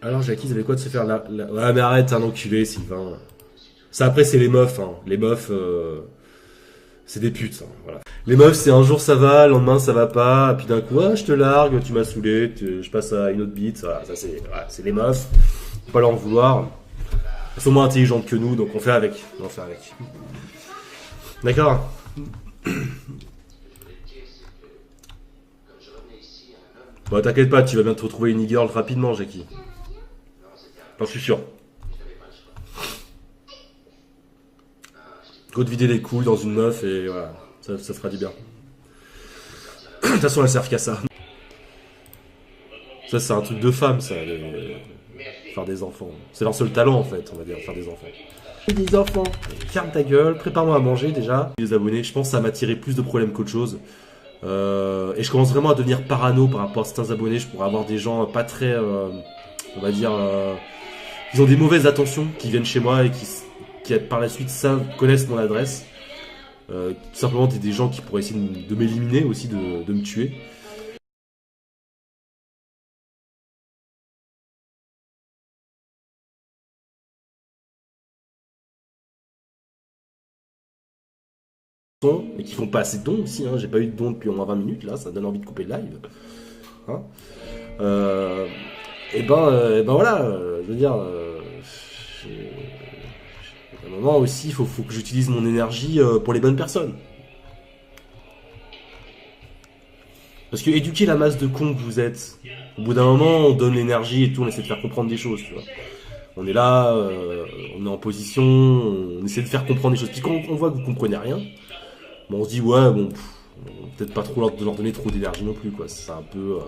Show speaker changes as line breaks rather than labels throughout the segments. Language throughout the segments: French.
Alors Jackie, ils avaient quoi de se faire Ouais mais arrête, un enculé Sylvain. Ça après c'est les meufs, hein. Les meufs, c'est des putes, hein. Voilà. Les meufs c'est un jour ça va, le lendemain ça va pas, puis d'un coup ah, je te largue, tu m'as saoulé, je passe à une autre bite, voilà, ça c'est les meufs. Faut pas leur en vouloir. Elles sont moins intelligentes que nous, donc on fait avec. On fait avec. D'accord. Bon t'inquiète pas, tu vas bien te retrouver une e-girl rapidement Jackie. J'en suis sûr. Go te vider les couilles dans une meuf et voilà, ça fera du bien. De toute façon, elles servent qu'à ça. Ça, c'est un truc de femme, ça, faire des enfants. C'est leur seul talent, en fait, on va dire, faire des enfants. Des enfants, ferme ta gueule, prépare-moi à manger déjà. Les abonnés, je pense que ça m'a tiré plus de problèmes qu'autre chose. Et je commence vraiment à devenir parano par rapport à certains abonnés. Je pourrais avoir des gens pas très, on va dire, ils ont des mauvaises attentions qui viennent chez moi et qui par la suite connaissent mon adresse. Tout simplement des gens qui pourraient essayer de m'éliminer aussi, de me tuer. Et qui font pas assez de dons aussi, hein. J'ai pas eu de dons depuis au moins 20 minutes, là, ça donne envie de couper le live. Hein et ben voilà, je veux dire, à un moment aussi, il faut que j'utilise mon énergie pour les bonnes personnes. Parce que éduquer la masse de cons que vous êtes, au bout d'un moment, on donne l'énergie et tout, on essaie de faire comprendre des choses, tu vois. On est là, on est en position, on essaie de faire comprendre des choses. Puis quand on voit que vous comprenez rien, bon, on se dit ouais, bon, peut-être pas trop leur donner trop d'énergie non plus, quoi. C'est un peu,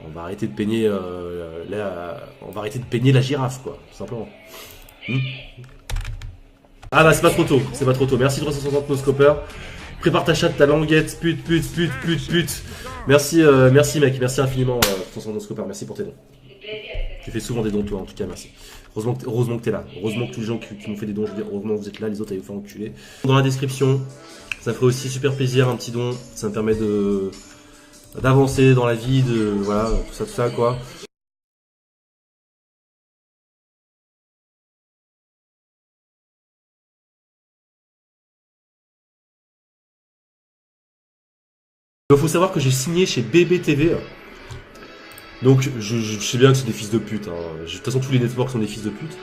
on va arrêter de peigner, on va arrêter de peigner la girafe, quoi, tout simplement. Ah bah c'est pas trop tôt, c'est pas trop tôt. Merci 360 noscoper. Prépare ta chatte, ta languette, pute. Merci, merci mec, merci infiniment 360 noscoper, merci pour tes dons. Tu fais souvent des dons toi, en tout cas merci. Heureusement que t'es là. Heureusement que tous les gens qui m'ont fait des dons, je veux dire, heureusement que vous êtes là, les autres allez vous faire enculer. Dans la description, ça ferait aussi super plaisir un petit don. Ça me permet d'avancer dans la vie, voilà, tout ça quoi. Il faut savoir que j'ai signé chez BBTV. Donc je sais bien que c'est des fils de pute. Hein. De toute façon tous les networks sont des fils de pute.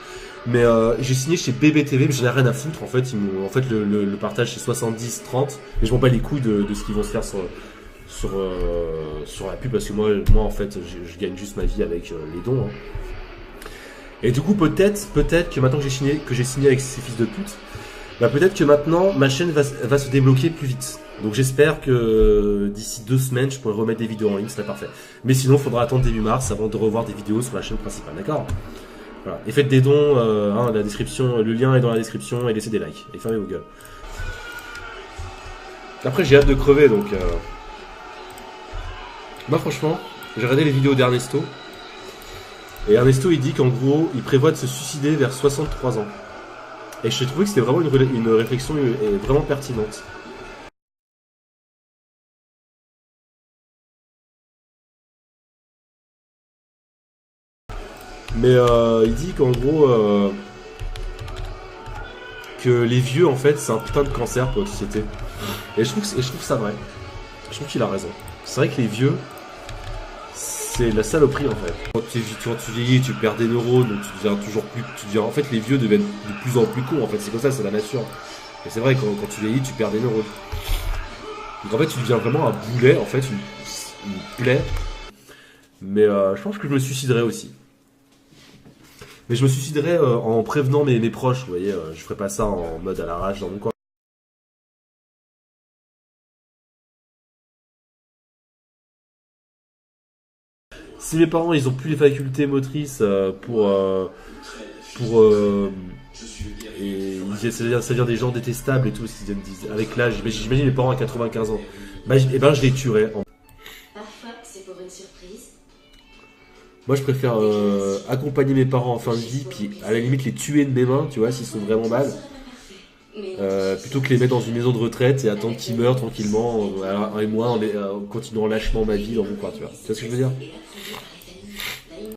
Mais j'ai signé chez BBTV, mais j'en ai rien à foutre en fait. Le partage c'est 70-30. Mais je m'en bats les couilles de ce qu'ils vont se faire sur la pub parce que moi en fait je gagne juste ma vie avec les dons. Hein. Et du coup peut-être que maintenant que j'ai signé avec ces fils de pute, bah peut-être que maintenant ma chaîne va se débloquer plus vite. Donc j'espère que d'ici 2 semaines je pourrai remettre des vidéos en ligne, ce serait parfait. Mais sinon il faudra attendre début mars avant de revoir des vidéos sur la chaîne principale, d'accord? Voilà. Et faites des dons, la description, le lien est dans la description et laissez des likes. Et fermez vos gueules. Après j'ai hâte de crever donc... Moi franchement, j'ai regardé les vidéos d'Ernesto. Et Ernesto il dit qu'en gros il prévoit de se suicider vers 63 ans. Et j'ai trouvé que c'était vraiment une réflexion vraiment pertinente. Mais il dit qu'en gros que les vieux en fait c'est un putain de cancer pour la société. Et je trouve ça vrai. Je trouve qu'il a raison. C'est vrai que les vieux c'est la saloperie en fait. Quand tu vieillis, tu perds des neurones, donc tu deviens toujours plus. En fait les vieux deviennent de plus en plus cons en fait. C'est comme ça, c'est la nature. Et c'est vrai quand tu vieillis, tu perds des neurones. Donc en fait tu deviens vraiment un boulet en fait, une plaie. Mais je pense que je me suiciderais aussi. Mais je me suiciderais en prévenant mes proches, vous voyez, je ferais pas ça en mode à l'arrache dans mon coin. Si mes parents ils ont plus les facultés motrices c'est-à-dire des gens détestables et tout, avec l'âge, j'imagine mes parents à 95 ans, bah, et ben je les tuerais.
Parfois c'est pour une surprise.
Moi je préfère accompagner mes parents en fin de vie, puis à la limite les tuer de mes mains, tu vois, s'ils sont vraiment mal. Plutôt que les mettre dans une maison de retraite et attendre qu'ils meurent tranquillement, et moi en continuant lâchement ma vie dans mon coin, tu vois. Tu vois ce que je veux dire?